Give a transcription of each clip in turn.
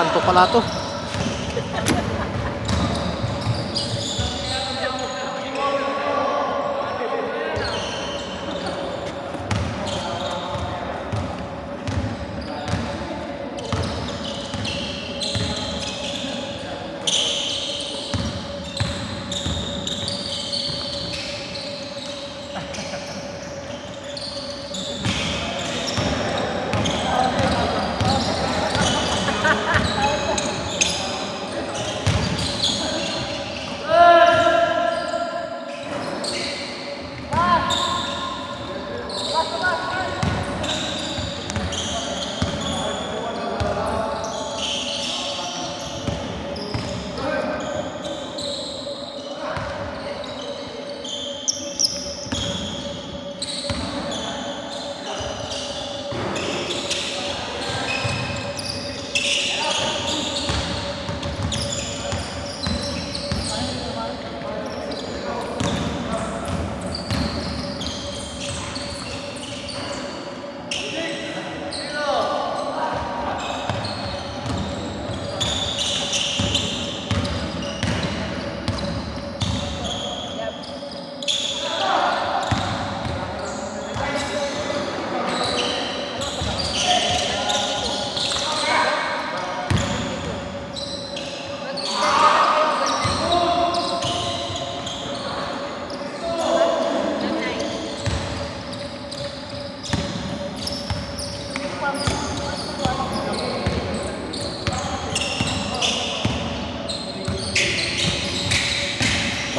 kanto pala to.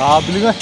Kabili nga.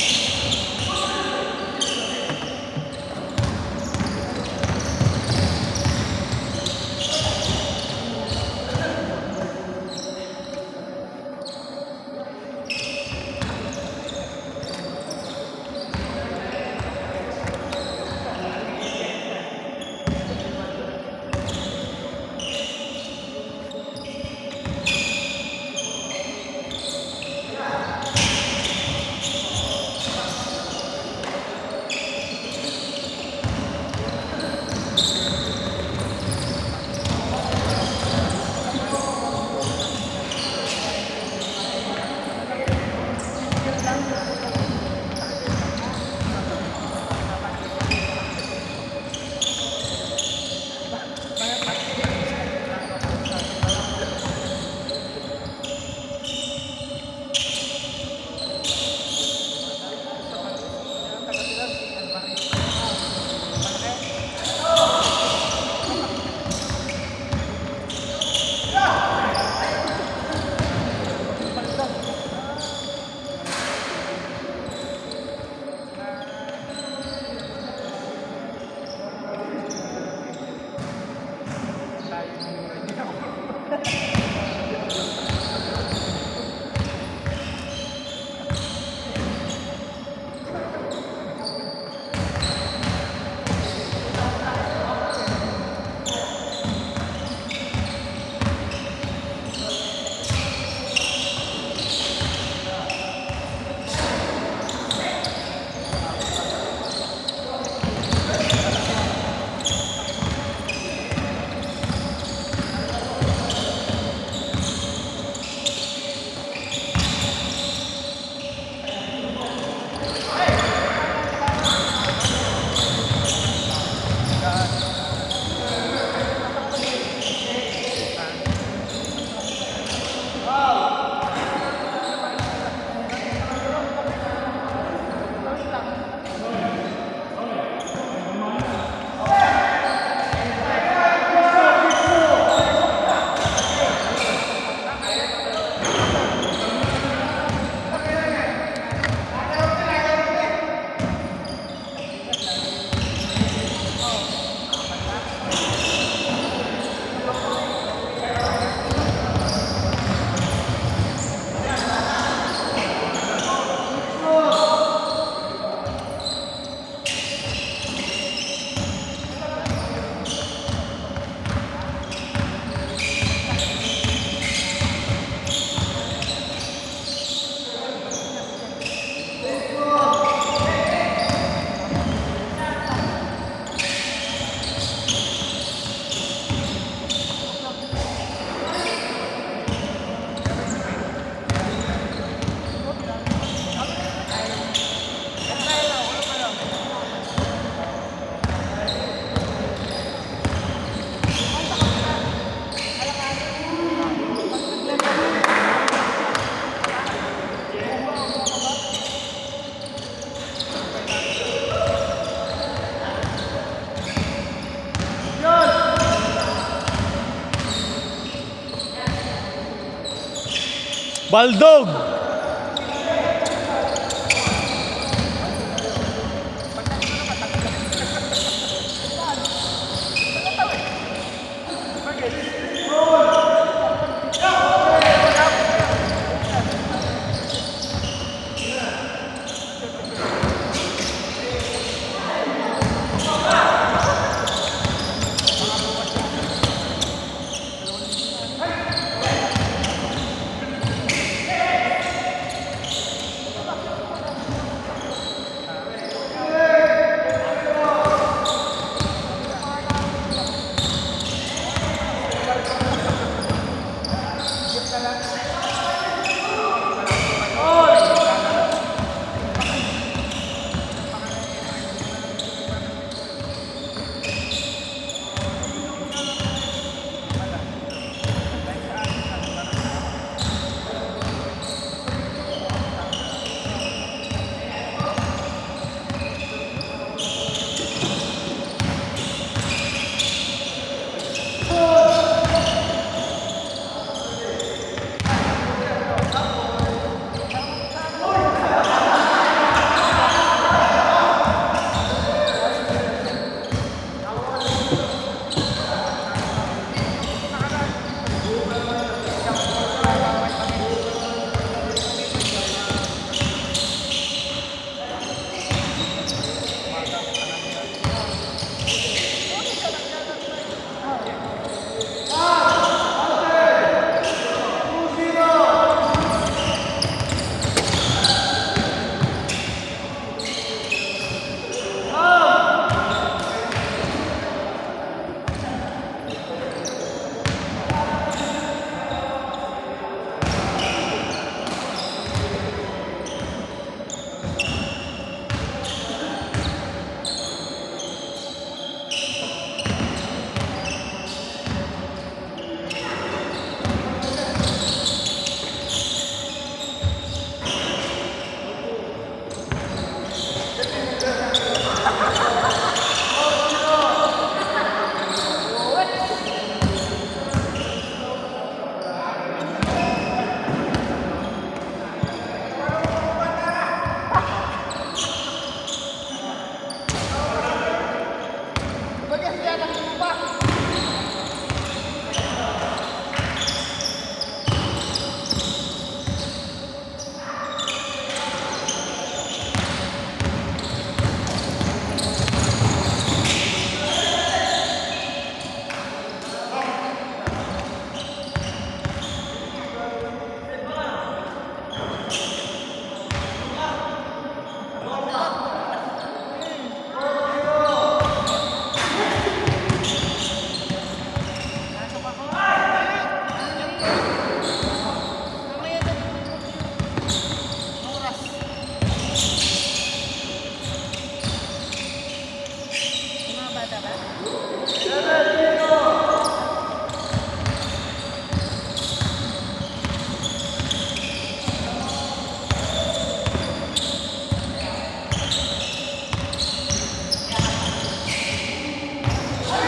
Baldog!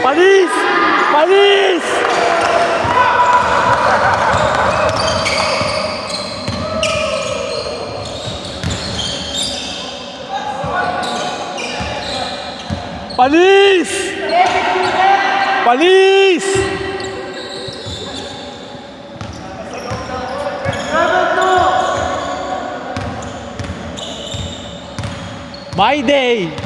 Palis! Palis! Palis! Palis! My day!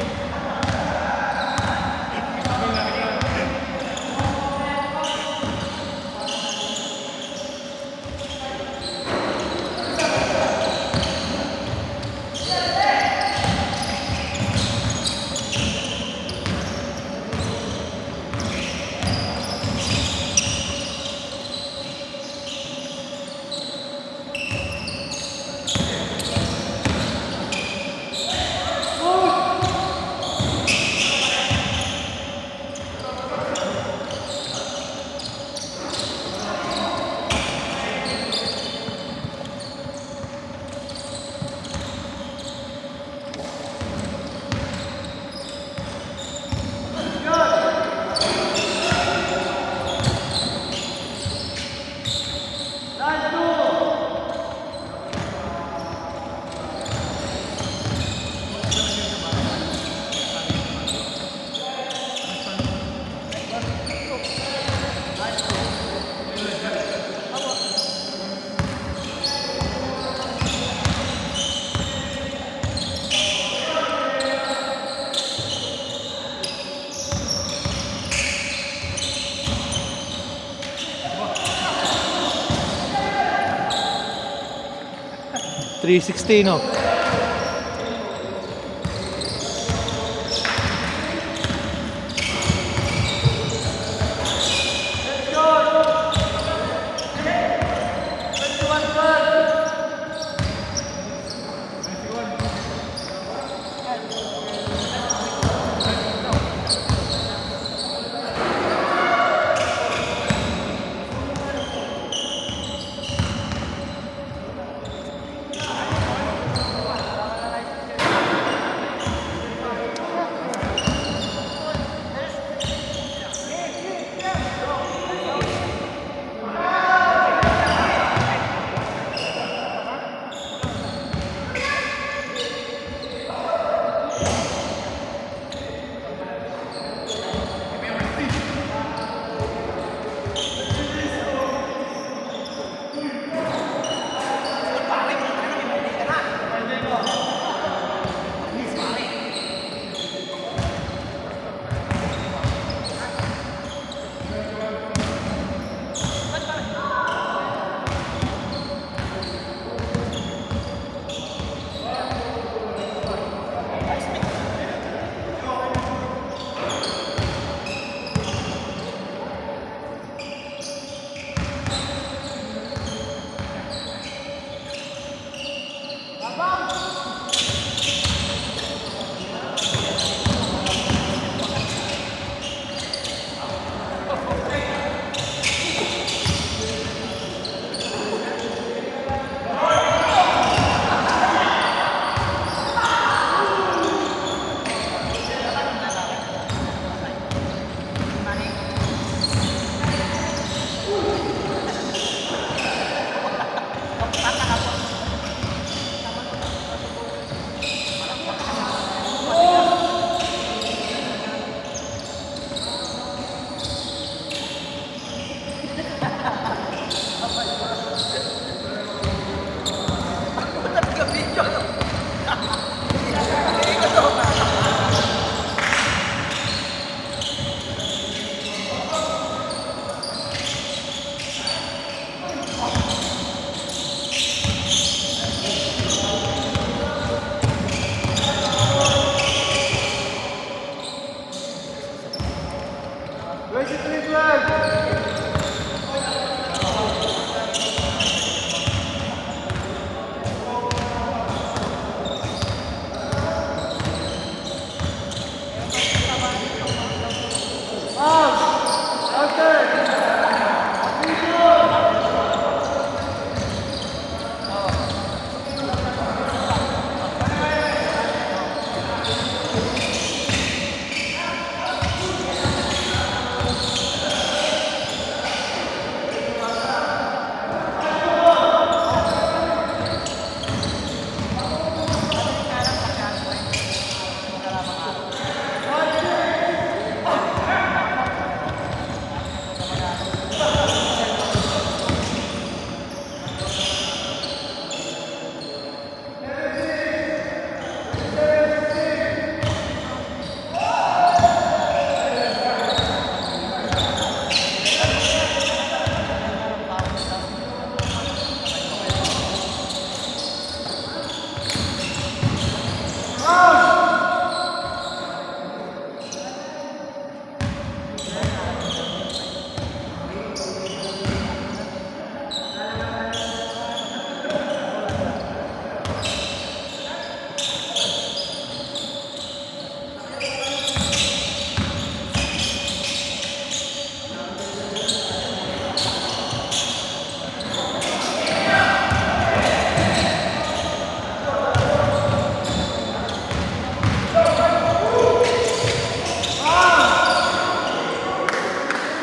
360, no?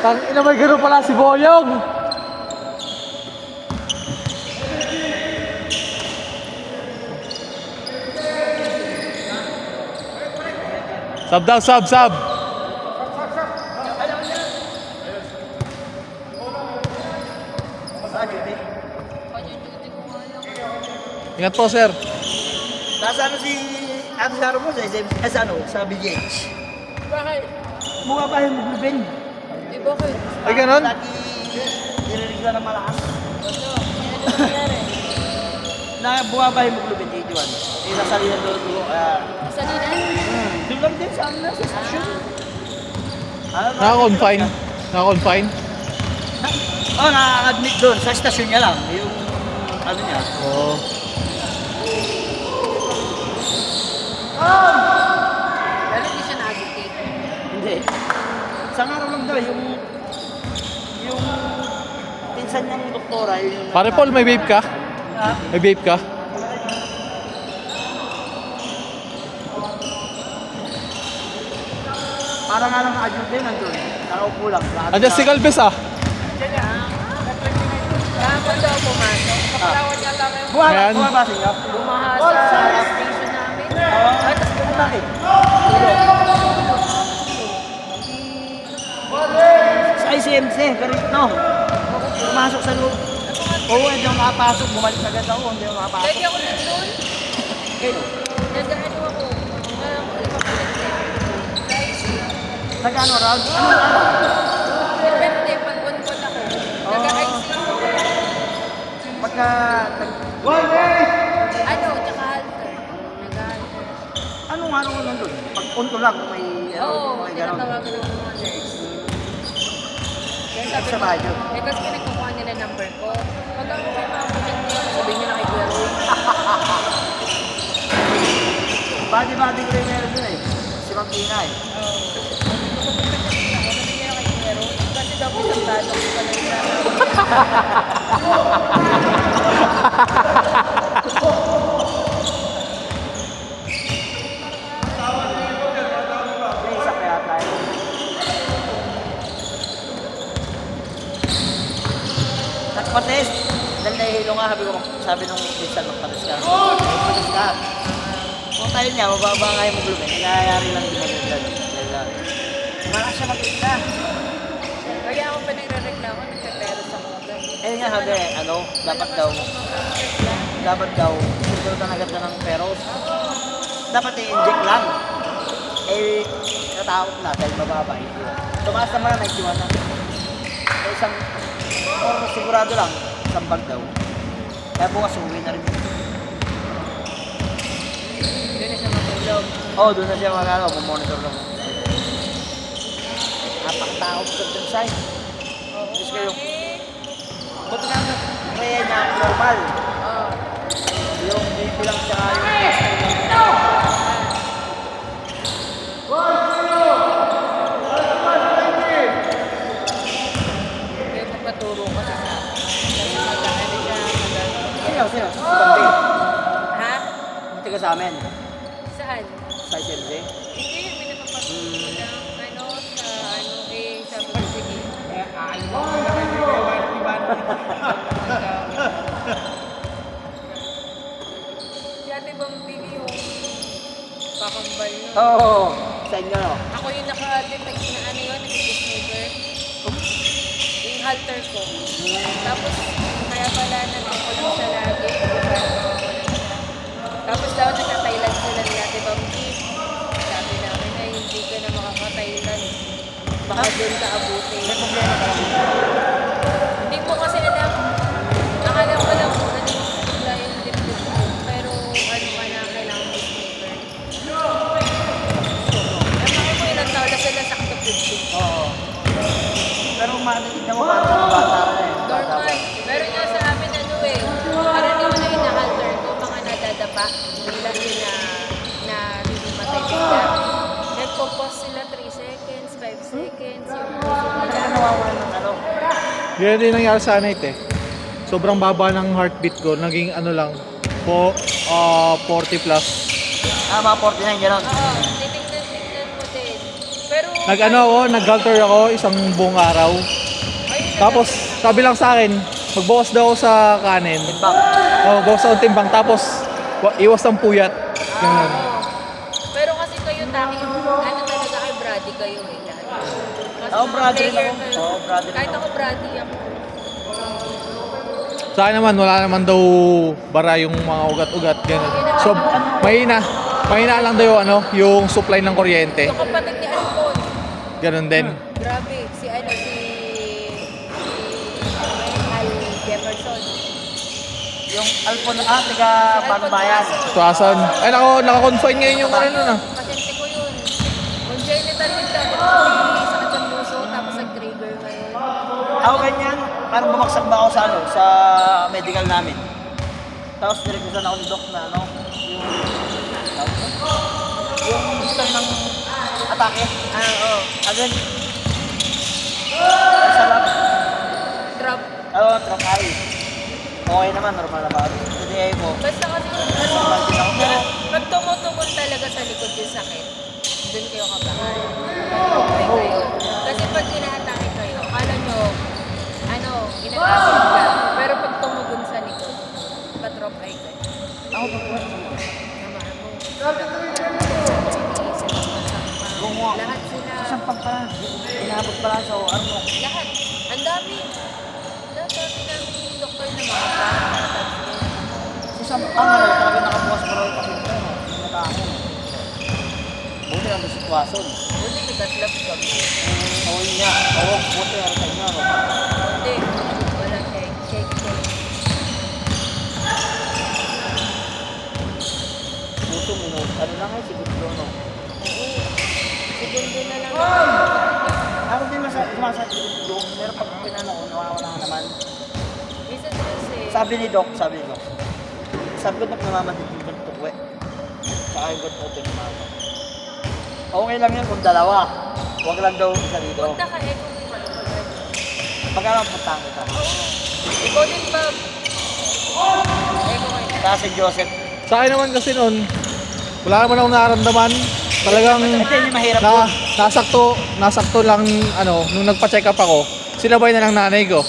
Tang ina, may gano'n pala si Boyong. Sub daw, sub. Ingat po, sir. Nasa ano si Ate Saro mo sa BGH? Bakit? Mukha pa yung maglubin. Eh, bakit? Ay, ganon? Lagi nirinig ka ng malakas. Ano? Ano nangyari? na bumaba hemoglobin 81. Eh, nasalinan doon ko. Salinan? Doon lang din sa ano na, sa station. Ano, Naka-confine. Naka-confine. Oh, nakaka-admit doon. Sa station niya lang. Yung ano niya. Oo. Pero hindi siya na-agitate. Hindi. Isang araw lang daw, yung pinsan niyang doktora, yung... Pare Paul, may vape ka? Ha? May vape ka? Parang nga lang na-admit din nandun. Nakaupo lang. Andiyan si Galvez ah. Kahapon daw pumasok. Kapalawan niya lang yung Ayan. Bumaba sa inyo? bumaha sa station namin. Ay, tapos pumunta eh. Sa ICMC, ganito. Pumasok sa loob. Oo, hindi ako makapasok. Bumalik agad ako, hindi ako makapasok. Pwede ako nandun. Okay. Nag-ano ako. Nag-ano, round? Ano? Depende, pag-on-call ako. Nag-IC. Pagka... Ano, tsaka halter. Nag-halter. Anong araw ko nandun? Pag-on ko lang, may... Oo, may gano'n. tinatawagan ng mga nurse. Kaya sabi Sa ko, radyo. eh kasi pinagkukuha nila number ko. Pag ako may mga pasyente, sabihin niya na kay Kuya Roy. Body ko rin meron dun eh. Si Ma'am Tina eh. Oo. Sabihin niya na kay Kuya Roy. Kasi daw isang talong ko pala siya. May isa kaya tayo. Nagpa-test. Dahil nahihilo nga, sabi nung pinsan magpa-test ka. Magpa-test ka. Kung tayo niya, mababa nga yung hemoglobin. Nangyayari lang din maganda. Wala siya maganda. Kaya ako pa nagre-reklamo, nagpe-peros ako agad. Eh nga sabi, ano, dapat daw, sinurutan agad na ng peros. Dapat i-inject lang. Eh, natakot na dahil mababa. Tumaas naman na, 91 na. Eh, sigurado lang, isang bag daw. Kaya bukas uwi na rin. Doon na siya matulog. Oo, doon na siya monitor lang. Napakatakot sa dun side. Oo. Diyos kayo. Eh, Buti nga kaya niya normal. oo. Yung BP lang siya yung Kaya magpaturo ko sa sa. Kasi mag-ano siya, Sino? Si Bambi. Ha? Hindi ka sa amin. Saan? Sa ICMC. Hindi, may nakapaturo ng ano, sa ano, eh, sabi ko, sige. Si Ate Bambili yung kakambal nun. Oo. Sa inyo, no? Ako yung naka-detect na ano yun, nag-discover. Yung halter ko. Tapos, kaya pala nagkukulang siya lagi. Tapos daw nagka-Thailand sila ni Ate Bambi. Sabi namin na hindi ka na makaka-Thailand. Baka doon ka abutin. May problema ka lang. Hindi ko kasi alam. Akala ko lang kung ano yung bigla yung dibdib ko. Pero ano ka na, kailangan discover. Ewan ko ilang taon na sila sakto 50. Oo. Pero tignan mo parang mga bata na eh. Bata pa. Normal. Meron nga sa amin ano eh. Parang di mo na ina-halter ko. Mga nadadapa. Hindi lang yun na hindi matay bigla. Nagpo-pause sila 3 seconds, 5 seconds. Yung puso Ano nila. nawawalan ng ano? Ganyan din nangyari sa night eh. Sobrang baba ng heartbeat ko. Naging ano lang, 40 plus. Mga 49, gano'n. Oo, titignan mo din. Pero, Nag-ano ako, nag-halter ako isang buong araw. ayun, Tapos sabi lang sa akin, magbawas daw ako sa kanin. Timbang. Bawas ako ng timbang. Tapos iwas ng puyat. Ganun. oo. Pero kasi kayo taki, ano talaga kay Brady kayo eh. Lahat. Kasi Oo, mga Brady rin player ako. kayo. Oo, Brady rin Kahit ako. ako Brady ako. Sa akin naman, wala naman daw bara yung mga ugat-ugat. Ganun. So, mahina lang daw yung, yung supply ng kuryente. Yung kapatid ni Alpon, Ganun din. grabe, si ano, si Al Jefferson. Yung Alpon, tiga Bagbayan. Tuasan. Ay, naka-confine ngayon yung ano nun ah. Pasyente ko yun. Congenital yun dati. May sakit ng puso, tapos nag-trigger ngayon. Ako ganyan, parang bumagsak ba ako sa sa medical namin. Tapos nirequestan ako ni Doc na yung history ng atake. Oo. Agad. Sarap. Drop. Trakay. Okay naman, normal na ba? Hindi mo. Basta kasi pag tumutungol talaga sa likod yung sakit, doon kayo kabahan. Okay kayo. Kasi pag inaatake kayo, akala nyo, inatakot ka. Pero pag tumugon sa likod, pa-drop eye kayo. Ako ba po? Tamaan mo. Lahat sila. Sampag pa lang. Inabot pa lang sa mo. Lahat. Ang dami. Ang dami namin yung doktor na mga pa. Si Sampang talaga nakabukas pa rin kasi ito. Nakakain. Buti ang sitwasyon. Buti nagatlap kami. Awin niya. Oo, buti ang tayo niya. Hindi. Wala shake. Puso mo, ano lang ay siguro no. Segundo na lang. Ako din masakit yung meron pag pinano ko, nawawala ka naman. Minsan kasi, Sabi ni Doc, sabi ko Doc, namamadit yung ganito ko eh. Saka yung ganito ko namamadit. Okay lang yan kung dalawa. Huwag lang daw isa dito. punta ka eco mo yung matulad. Pagkalang putang kita. Ikaw din ba? Eco kayo. Kasi Joseph, Sa akin naman kasi noon, wala naman akong nararamdaman. Talagang hindi yung mahirap yun. nasakto lang nung nagpa-check up ako, sinabay na ng nanay ko.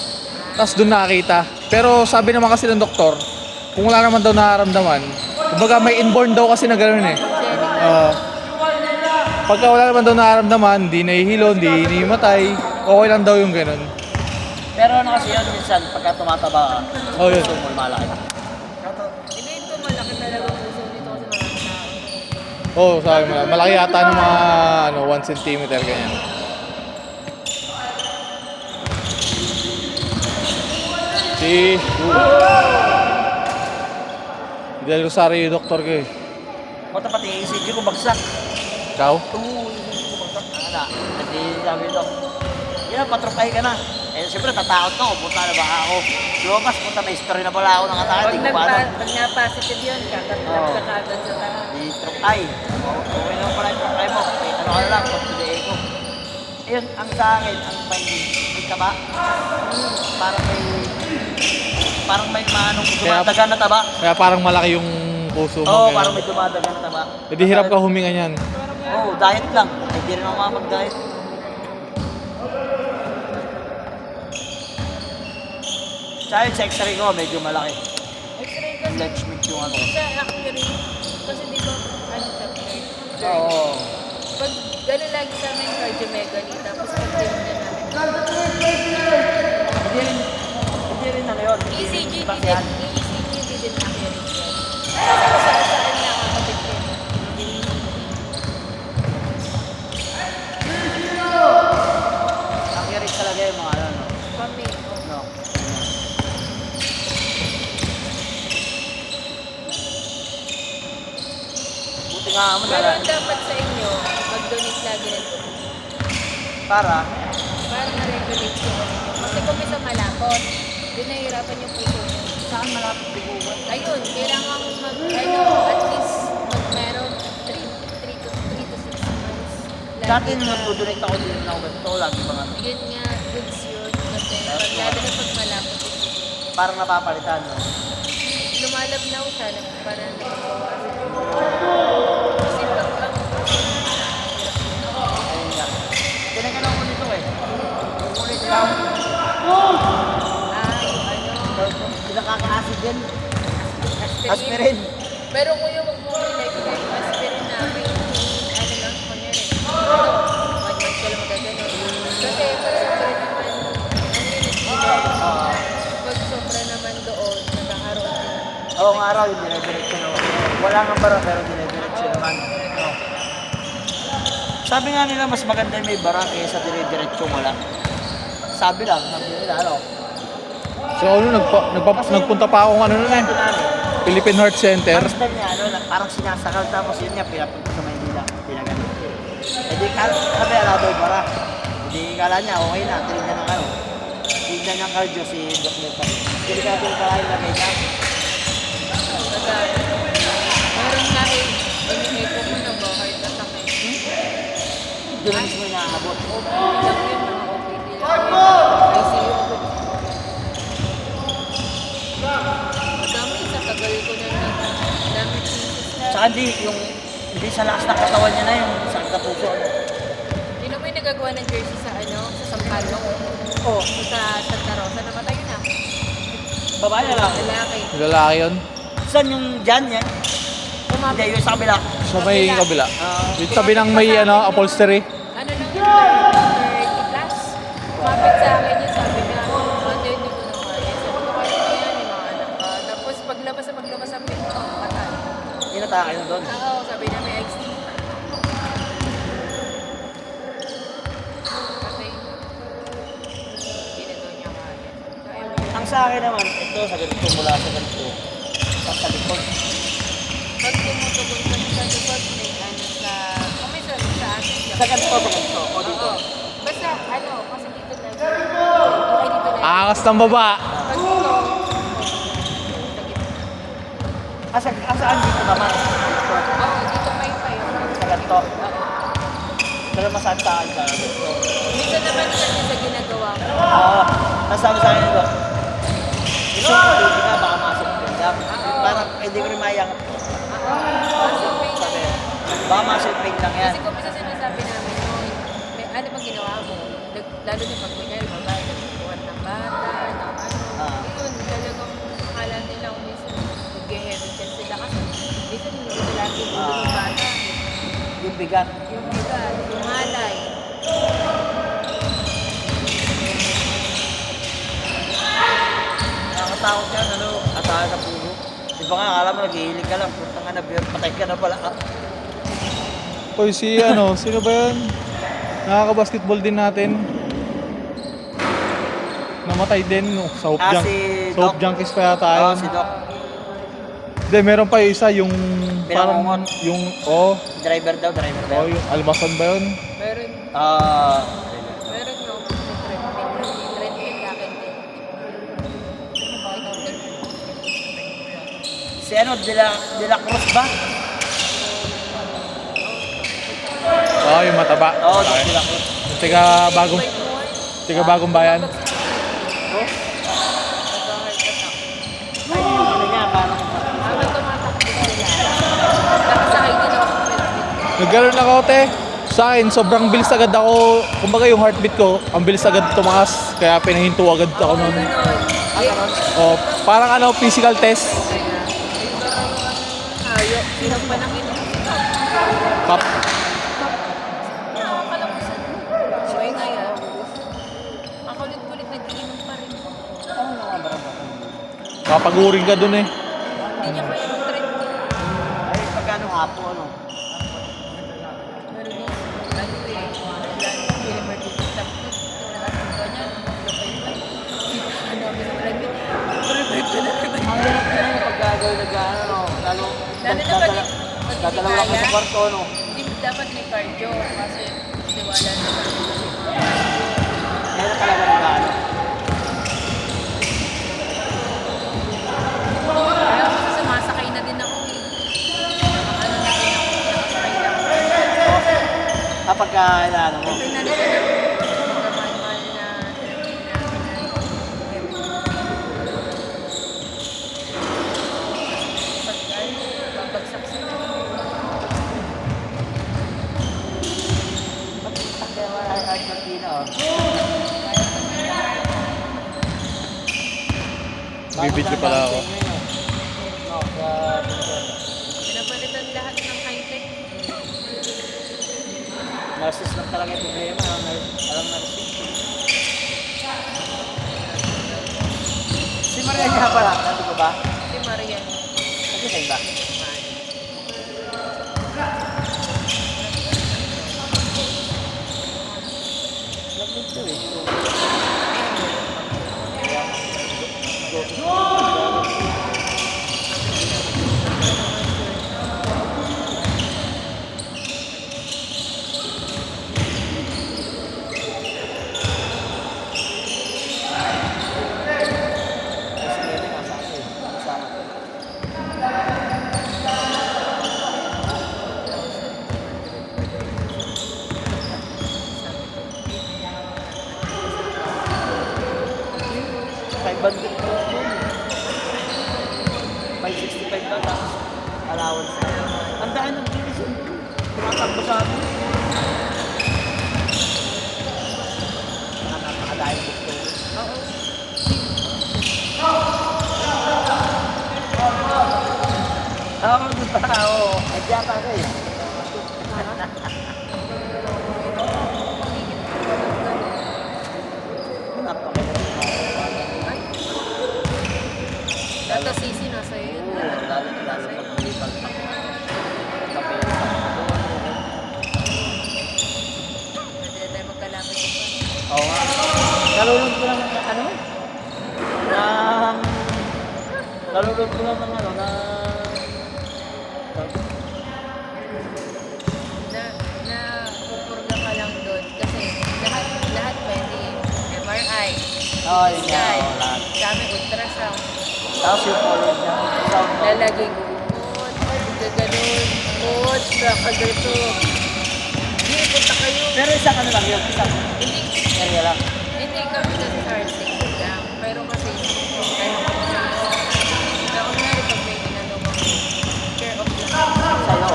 Tapos doon nakakita. Pero sabi naman kasi ng doktor, kung wala naman daw nararamdaman, kumbaga may inborn daw kasi na gano'n eh. Pagka wala naman daw nararamdaman, di nahihilo, di inimatay, okay lang daw yung gano'n. Pero ano kasi yun minsan, pagka tumataba ka, Oh, yun. gusto mo malaki. Hindi ito malaki talaga ang puso nito kasi marami tao. Oo, sabi mo lang. Malaki yata ng mga 1 cm ganyan. Si Del Rosario yung doktor ko eh. Punta pati ECG ko bagsak. Ikaw? Oo, ECG ko bagsak. Hindi sabi Doc. Yan, patropay ka na. Eh, siyempre, tatakot na ako. Punta na ba ako? Lumabas, punta may history na pala ako ng atake. Pag, Di ko pa alam. pag nga-positive yun, kakatlap Oo. ka kagad sa taas. Di tropay. Okay naman pala yung tropay mo. Eh, ano ka na lang, pag today ko. Ayun, ang sa akin, ang may taba. Parang may manong dumadaga na taba. Kaya parang malaki yung puso mo. Oo, ganyan. parang may dumadaga na taba. Hindi hirap ka huminga niyan. Oo, diet lang. Hindi rin ako makapag-diet. Tsaka yung x-ray ko, medyo malaki. X-ray kasi, Let's meet yung ano. sa accurate, kasi di ba, siya, Oo. pag gano'n lagi sa amin cardiomegaly, tapos pag tinignan namin, Hindi rin ano yun. ECG Basehan. din accurate yan. Kasi kung saan nakakapit yun. Accurate talaga yung mga ano, no? Kami, No. Buti nga mo pero na. ang dapat sa inyo, mag-donate lagi ng dugo. Para, Para na-regulate yung ano nyo. Kasi kung may sa malapot, doon nahihirapan yung puso nyo. saan malapit biguan? Ayun, kailangan at least meron 3 to 6 months. Dati nung nagdudunate ako din na ako ganito, lagi mga Yun nga, goods yun. Kasi lalo na pag malapot yung puso. parang napapalitan, no? Lumalabnaw siya, parang nagbabawas. Kasi pag Ayun nga. Pinagalaw ko nito eh. Ulit lang. yung ano, Nakaka-acid din. aspirin. Aspirin. Pero kuya, wag mo like aspirin namin. Ano lang, kunyari. One month ko lang magagano. Kasi pag sobra naman, pag sobra naman doon, nagkakaroon din. Oo nga raw, yung dire-diretso naman. Wala nga bara, pero dire-diretso naman. No. Sabi nga nila, mas maganda yung may bara kaysa dire-diretso wala. Sabi nila, ano? So ano, nagpunta pa akong ano nun eh, Ito namin. Philippine Heart Center. Ang style niya, parang sinasakal tapos yun niya, pinapunta sa Maynila. Pinagano. Eh di, sabi, alabay bara. Hindi kala niya, okay na, tinignan ng ano. Tinignan ng cardio si Doc Luther. Delikado yung para ilagay niya. Meron nga inihipo ko na ba, heart attack eh. Doon mismo yung nakakabot. OPD lang yun, mga OPD lang. ICU ako. Madami, sa tagal ko na dami cases na. Tsaka hindi sa lakas ng katawan niya na yung sakit na puso. Hindi naman yung nagagawa ng jersey sa sa Sampaloc. Oo. Sa Santa Rosa, namatay na. Babae na lang. Lalaki. Lalaki yun. Saan yung dyan yan? Hindi, yung sa kabila. Sa may kabila. Ah. Dito tabi ng may upholstery. Ano lang yun, 30 plus. Kumapit sa akin yun, sabi niya, hindi ko na kaya. Sabi ko, kaya mo yan, yung mga anak ka. Tapos paglabas ang pinto, patay. Inatake na doon. Oo, sabi niya may XD. Patay. Ginagawa niya kaya. Kaya mo yan. Ang sa akin naman, ito sa ganito mula sa ganito. Sa likod. Pag tumutugon ka sa likod, may sa... Kung may sa akin siya. Sa ganito, sa ganito. O dito. Oo. Basta, kasi dito na. Ay, dito na. Aangas ng baba. Pag dito, Saan dito naman? oo, dito may payo. Sa ganito. Oo. Pero masantaan ka. Ganito. Minsan naman kasi sa ginagawa ko. Oo. Nasabi sa akin ito. Gusto ko, hindi ka, baka masok ko lang. Parang, hindi ko rin mayangat. Muscle pain. Sabi, baka muscle pain lang yan. Kasi kung minsan sinasabi namin, ano bang ginawa mo? Lalo na pag kunyari, babae, nagbubuhat ng bata, ng Ah. Yun, talagang akala nila kung minsan nag-heavy chest sila kasi minsan hindi nila lagi yung ulo ng bata. Yung bigat. Yung bigat, yung malay. Nakakatakot yan, ano, atake sa puso. Di ba nga, akala mo naghihilig ka lang. Punta nga na, patay ka na pala. Uy, sino ba yun? Nakaka-basketball din natin. Namatay din, no? Sa Hope Junk. Si Sa Hope Doc. Junkies pa yata Oo, yun. si Doc. Hindi, meron pa yung isa, yung parang, Binangongon. yung, Driver daw. yung albasan ba yun? Meron, Ah, meron no, treadmill akin din. si ano, De La Cruz ba? Oo, yung mataba. Oo, Doc De La Cruz. Tiga bagong, Bike mo ay, tiga bagong bayan. pag Oh? nag-heart attack. Ay, ano niya, parang Habang tumatakbo sila, nakasakay din ako sa treadmill. Nagkaroon ako, te. Sa akin, sobrang bilis agad ako. Kumbaga yung heartbeat ko, ang bilis agad tumaas. Kaya pinahinto agad ako nun. Ganon. Oh, parang physical test. Hayop. Sinang pa nang Pap, nakakalamusan. So, ay ngayon, makulit-kulit nag-iinom pa rin. papaguring ka dun eh. Hindi niya kaya mag-treadmill. ay, pagkano hapo, ano? Meron yung, emergency stop ko. Nalakas ko niya. Ang dami ng treadmill. Ang hirap din yung pag-gagawin ano, lalo Lalo na pag dadalaw lang ka sa kwarto, no? Hindi dapat may cardio kasi tiwala na sa Kaya na talaga nag-ano. Kaya ako sumasakay na din ako eh. Ano na din ako, nakasakay lang. Kapag ano mo, Kasi nalito na magkamahal-mahal na babagsak sila. kaya wala ay Argentina, oh. Bibidyo pala ako. No, Pinapalitan lahat ng high-tech. nurses lang talaga yung problema. Alam nurses. Si Maria nga pala, nandito ko ba? Si Marian. Kasi sa iba. Love to eh. allowance. Ang daan ng division. Tumatakbo sa amin. Napakadahil gusto. Oo. Oo, oo. Ay, diyan pa ako eh. Ay. Data CC na sa'yo yun. Lalo pag malipag pa. Kapit pa. Pwede tayo magkalapit pa. Oo nga. Nalulog ko lang ng ano? Nalulog ko lang ng ano na... Pupurga ka lang doon kasi lahat pwede. MRI, Oo, yun nga. sky, Oo, lahat. dami ultrasound, Tapos yung color niya. Sound mo. lalaging uod, gaganon, uod, kakaganto. Hindi, punta kayo. Pero isang ano lang yun. Isang Hindi, area lang. hindi kami kasi heartsick lang. Pero kasi, ano, na kunwari pag may inano mo, care of lang. Sa'yo.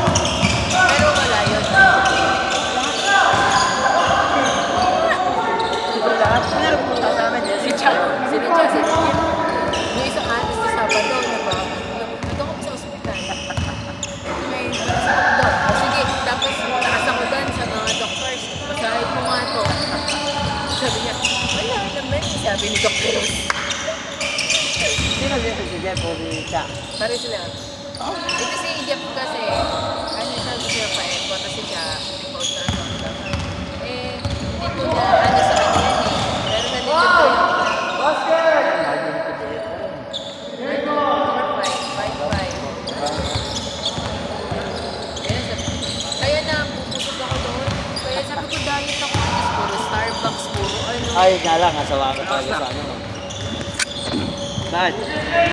Pero wala yun. Libre lahat. Meron pumunta sa amin. Yes. Si Chan. Yung isang alis sa Sabado, nandun ko sa ospital. May sakit daw. O sige, tapos taas ako doon sa mga doctors. Masahin mo nga to. Sabi niya, wala naman. Sabi ni Dr. Sino din si Jeff o si Cha? Pare sila. Ito si Jeff kasi, ano siya siya pa airport kasi siya nagpa-ultrasound lang. Eh, hindi ko na ano sa kanya yan eh. Pero nandito ko yung Oscar! Kaya na, pupusog ako doon. Kaya sabi ko, diet ako. Tapos puro Starbucks, puro ano. Ay, nga lang. Asawa ko talaga sa ano. Bakit?